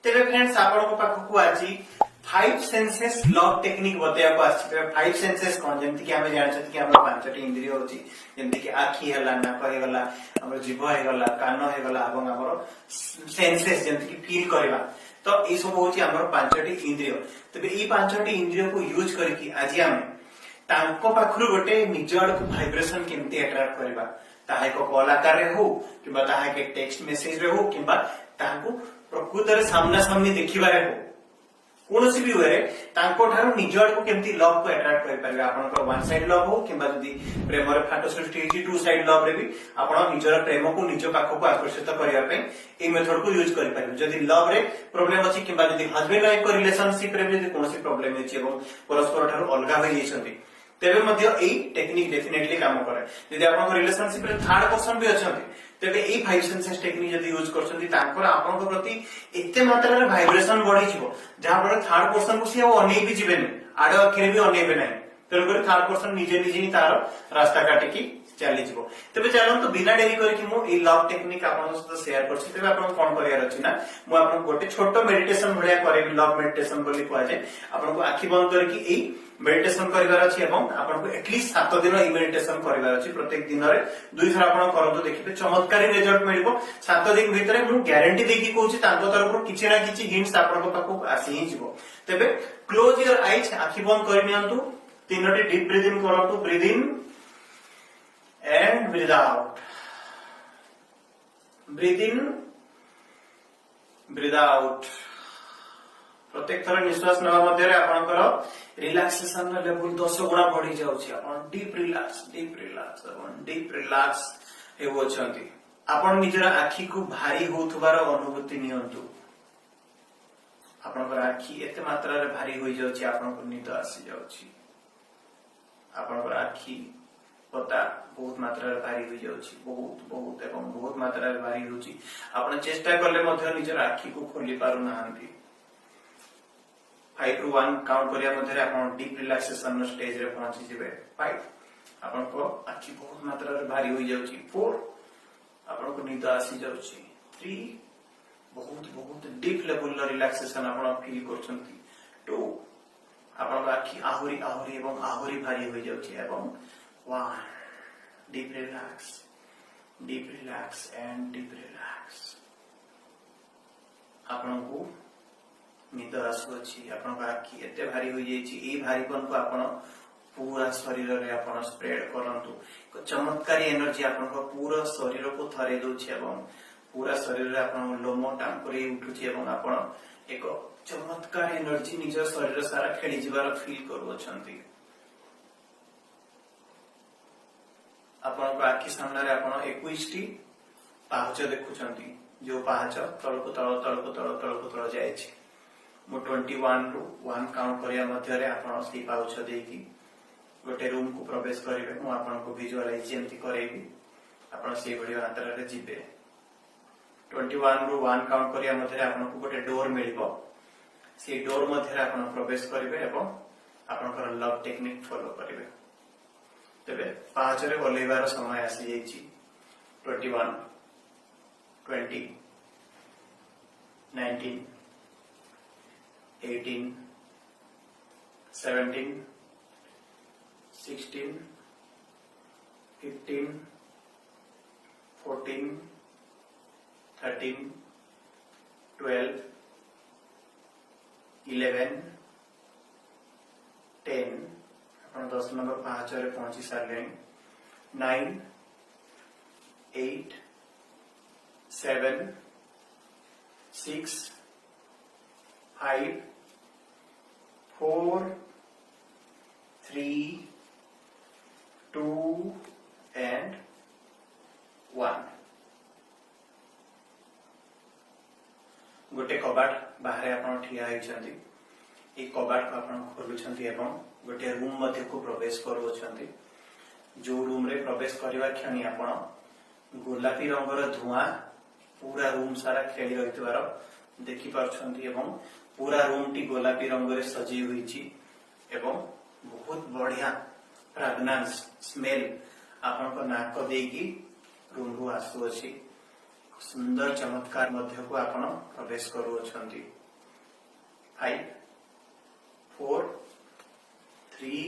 तेरे फ्रेंड्स आपण पाखक आज 5 सेंसेस लॉक टेक्निक बताया आसी 5 सेंसेस कौन जमती कि आमे जानछत कि हमर पांचटी इंद्रिय होची जमती कि आखी हला नाक हे गला हमर जीभ हे गला कान हे गला एवं हमर सेंसेस जमती कि फील करबा तो ए सब होची हमर पांचटी इंद्रिय तबे ई पांचटी इंद्रिय को यूज करके आज आमे तांको पाखरु गोटे निज आडको वाइब्रेशन केमती अट्रैक्ट करबा ताहा को कॉल आकार रे हो किबा ताहा के टेक्स्ट मेसेज रे हो किबा ताहाको प्रकृत रे सामना सामने देखिबारे हो कोनोसी भी हुए तांको ठारो निज आडको केमती लव को अट्रैक्ट कर परबे आपन को वन साइड लव हो किबा जदी प्रेम रे फाटो सृष्टि होची टू साइड लव रे भी आपन निजर प्रेम को निज पाखो को आकर्षित करिया पे ए मेथड को यूज करि परबे जदी लव रे प्रॉब्लम अछि किबा जदी हस्बैंड वाइफ को रिलेशनशिप रे जदी कोनोसी प्रॉब्लम अछि एवं परस्पर ठारो अलगा होई जेछंती तेबे मध्य एई टेक्निक डेफिनेटली काम करे जदी आपन रिलेशनशिप रे थर्ड पर्सन भी अछंती तेबे एई 5 सेंसेस टेक्निक जदी यूज करछंती तांकर आपन को प्रति एते मात्रा रे वाइब्रेशन बढ़ी जिवो जहा पर थर्ड पर्सन को से अनै भी जिवेनी आडो अखिरे भी अनैबे नै तेरो कर थर्ड पर्सन निजे निजे ही तार रास्ता काटी की चली जिवो तेबे चलन तो बिना डेरी करके मु ए लव टेक्निक आपन सहित शेयर करछि तेबे आपन कोन करियार अछि ना मु आपन गोटे छोटो मेडिटेशन भलिया करेबी लव मेडिटेशन बोली कहै जे आपन को आखि बंद करके ए मेडिटेशन करिवार अछि एवं आपन को एटलीस्ट 7 दिन ई मेडिटेशन करिवार अछि प्रत्येक दिन रे दुई थर आपन करंतु देखिबे चमत्कारी रिजल्ट मिलिबो 7 दिन भितरे मु ग्यारंटी देकी कहूची तांको तरफ किछि ना किछि हिंट्स आपन को पाखो आसी ही जिवो तेबे क्लोज योर आईज आखि बंद करि नियंतु तीनोटी डीप ब्रीथ इन करंतु breath in and breath out breath in breath out प्रत्येक थर निश्वास नवा मध्य आपनकर रिलैक्सेशन लेवल 10 गुना बढ़ी जाउची आपन डीप रिलैक्स अपन डीप रिलैक्स हेबो छंती आपन निजर आखी को भारी होथबार अनुभूति नियंतु आपनकर आखी एते मात्रा रे भारी होई जाउची आपनकर निद आसी जाउची आपनकर आखी पता बहुत मात्रा रे भारी होई जाउची बहुत एवं बहुत मात्रा रे भारी होउची आपन चेष्टा करले मध्य निजर आखी को खोली पारु नाहंती 5 to 1 काउंट करिया मध्ये आपण डीप रिलैक्सेशन स्टेज रे पहुंची जेबे 5 आपण को आखि बहुत मात्रा रे भारी होई जाउची 4 आपण को नींद आसी जाउची 3 बहुत बहुत डीप लेवल रिलैक्सेशन आपण फील करछंती 2 आपण को आखि आहुरी आहुरी एवं आहुरी भारी होई जाउची एवं 1 deep relax and deep relax आपण को निद आसुची आपण आखि एते भारी हो जाइछि ए भारीपन को आपण पूरा शरीर रे आपण स्प्रेड करंतु चमत्कारी एनर्जी आपण को पूरा शरीर को थरे दोछि एवं पूरा शरीर रे आपण लोमो टांकुरी उठुछि एवं आपण एक चमत्कार एनर्जी निज शरीर सारा खेली जिबार फील करू छथि आपण को आखि सामने रे आपण 21 टी पाहच देखु छथि जो पाहच तळको तळ जायछि मु 21 रु 1 काउंट करिया मध्य रे आपण सी पाउछ देकी गोटे रूम को प्रवेश करिवे मु आपण को विजुअलाइज जेंति करेबी आपण से वीडियो अंतर रे जिबे 21 रु 1 काउंट करिया मध्य रे आपण को गोटे डोर मिलिबो से डोर मध्य रे आपण प्रवेश करिवे एवं आपण कर लव टेक्निक फॉलो करिवे तबे 5 रे ओलेबार समय आसी जाईची 21 20 19 18 17 16 15 14 13 12 11 10 अपन 10 नंबर 5 रे पहुंची सारले 9 8 7 6 5 4 3 2 and 1 गोटे कबाट बाहर आपण ठिया होइछंती ए कबाट को आपण खोलुछंती एवं गोटे रूम मध्ये को प्रवेश करूछंती जो रूम रे प्रवेश करबा क्षणी आपण गोलापी रंगर धुआं पूरा रूम सारा खेली रहितबार देखि पारछंती एवं पूरा रूम टी गोलापी रंग रे सजी होईची एवं बहुत बढ़िया फ्रेग्रेंस स्मेल आपन को नाक देकी रूम रो आसु अछि सुंदर चमत्कार मध्य को आपण प्रवेश करूछंती 5 4 3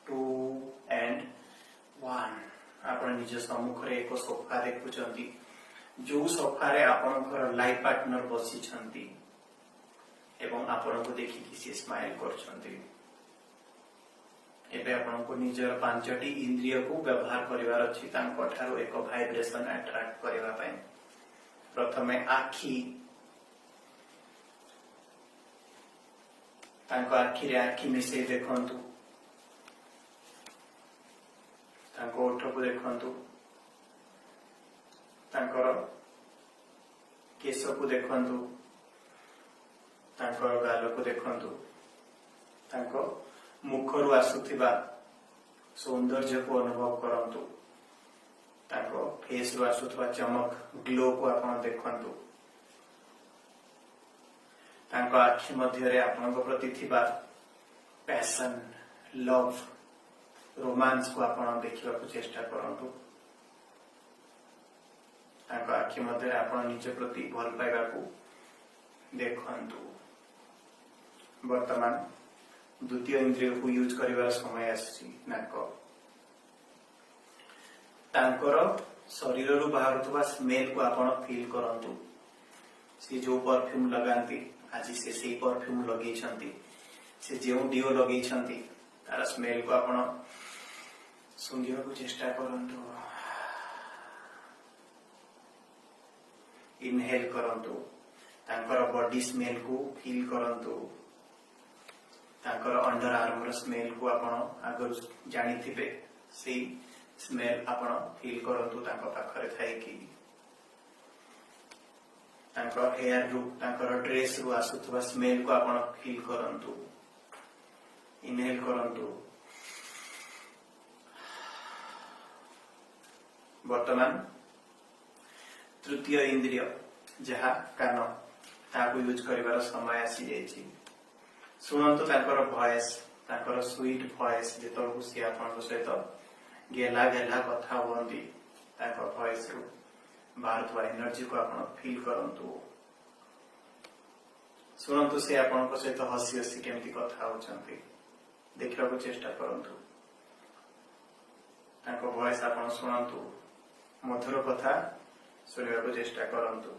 2 एंड 1 आपण निज सम्मुख रे एक सोफा देखुछंती जो सोफा रे आपनकर लाइफ पार्टनर बसी छंती एवं आपण को देखि कि से स्माइल करछंती एबे आपण को निजर पांचटी इंद्रिय को व्यवहार करिवार अछि तांको ठारो एक वाइब्रेशन अट्रैक्ट करिवा पय प्रथमे आखी तांको आखी रे आखी मिसे देखंतु तांको ओठ को देखंतु तांकर केश को देखंतु तांकर गाल को देखंतु तांको मुखरु आसुथिबा सौंदर्य को अनुभव करंतु तांको फेस रु आसुथिबा चमक ग्लो को आपण देखंतु तांको आखि मध्य रे आपण को प्रति थिबा पैशन लव रोमांस को आपण देखिबा को चेष्टा करंतु तांको आखि मध्य रे आपण निज प्रति भल पाइबा को देखंतु वर्तमान द्वितीय इंद्रिय को यूज करिवार समय आसी नाक तांकर शरीर रु बाहरुवा स्मेल को आपण फील करंतु से जो परफ्यूम लगांती आज से परफ्यूम लगे से जो डिओ लगे तार स्मेल को आपण सुंघिबा को चेष्टा करंतु इनहेल करंतु तांकर बॉडी स्मेल को फील करंतु तांकर अंडर आर्मर स्मेल को आपण आगर जानी थिबे से स्मेल आपण फील करंतु तांको पाखरे थाई कि तांकर हेयर रु तांकर ड्रेस रु आसुथबा स्मेल को आपण फील करंतु इनहेल करंतु वर्तमान तृतीय इंद्रिय जहा कान ताको यूज करिवार समय आसी जायछि सुनंतु तांकर वॉइस तांकर स्वीट वॉइस जेतल से आपन सहित गेला गेला कथा होंदी तांकर वॉइस रु बाहर एनर्जी को आपन फील करंतु सुनंतु से आपन सहित हसी हसी केमती कथा होचंती देखिबा को चेष्टा करंतु तांकर वॉइस आपन सुनंतु मधुर कथा सुनिबा को चेष्टा करंतु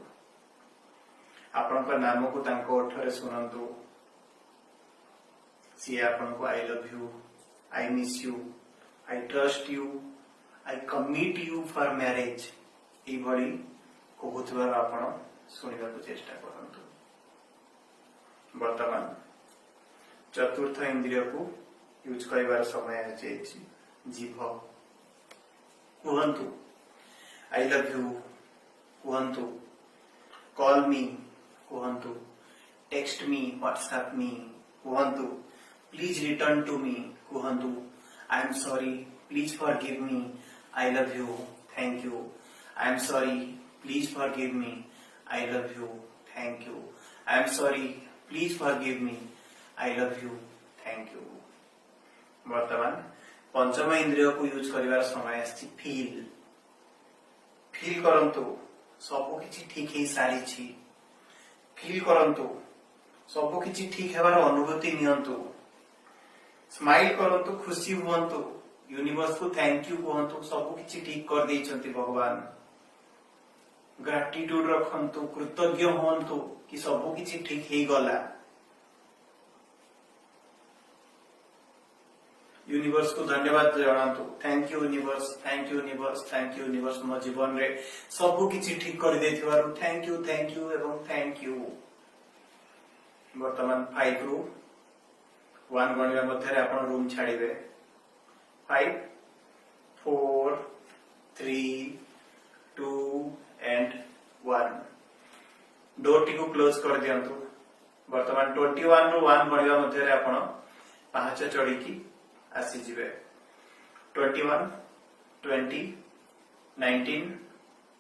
आपन का नाम को तांको ओठरे सुनंतु सी आपन को I love you I miss you I trust you I commit you for marriage ई भली कहूथबार आपण सुनिबा को चेष्टा करंतु वर्तमान चतुर्थ इंद्रिय को यूज करिवार समय आ जायछि जीभ कहंतु आई लव यू कहंतु कॉल मी कहंतु टेक्स्ट मी व्हाट्सएप मी कहंतु प्लीज रिटर्न टू मी कहंतु I am sorry please forgive me I love you thank you I am sorry please forgive me I love you thank you I am sorry please forgive me I love you thank you वर्तमान पंचम इंद्रिय को use करिवार समय आछि feel feel करंतु सब किछि ठीक हे सारी छी फील करंतु सब किछि ठीक हेबार अनुभूति नियंतु स्माइल करंतु खुशी हुवंतु यूनिवर्स को थैंक यू कहंतु सब किछि ठीक कर देइछंती भगवान ग्रेटिट्यूड रखंतु कृतज्ञ होंतु कि सब किछि ठीक हे गला यूनिवर्स को धन्यवाद जणांतु thank you universe thank you universe thank you universe मो जीवन रे सब किछि ठीक कर देथिबारु थैंक यू एवं थैंक यू वर्तमान 5 रु 1 गणिबा मध्ये आपण रूम छाड़ीबे 5 4 3 2 एंड 1 डोर टी को क्लोज कर दियंतु वर्तमान 21 रु 1 गणिबा मध्ये आपण पांच चढ़ी की आसी जिवे 21 20 19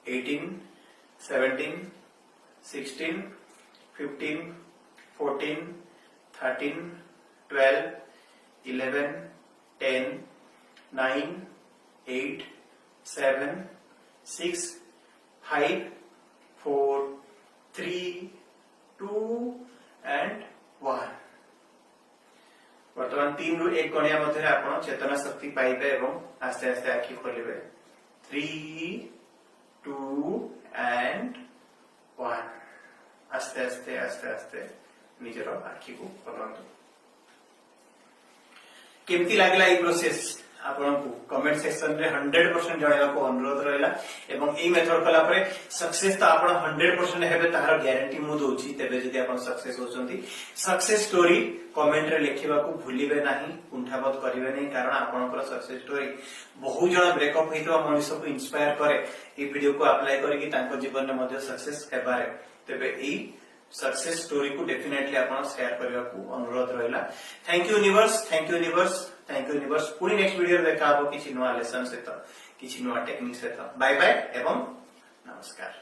18 17 16 15 14 13 12 11 10 9 8 7 6 5 4 3 2 and 1 वर्तमान 3 रु 1 गणिया मध्य आपण चेतना शक्ति पाइबे एवं आस्ते आस्ते आखि खोलिबे 3 2 and 1 आस्ते आस्ते आस्ते आस्ते निजर आखि को खोलंतु केमती लागला ई प्रोसेस आपन को कमेंट सेक्शन रे 100% जणाइबा को अनुरोध रहला एवं ई मेथड कला परे सक्सेस त आपन 100% हेबे ताहार ग्यारंटी मु दोची तेबे जदी आपन सक्सेस होचंती सक्सेस स्टोरी कमेंट रे लिखिबा को भूलिबे नाही कुंठाबोध करिवे नाही कारण आपनकर सक्सेस स्टोरी बहु जण ब्रेकअप हेतो मनुष्य को इंस्पायर करे ई वीडियो को अप्लाई करी तांको जीवन में मध्य सक्सेस हेबारे तेबे ई सक्सेस स्टोरी को डेफिनेटली आपण शेयर करबा को अनुरोध रहला thank you universe thank you universe thank you universe पूरी नेक्स्ट वीडियो रे देखा हो किछि नवा लेसन से किछि नवा टेक्निक से बाय बाय एवं नमस्कार।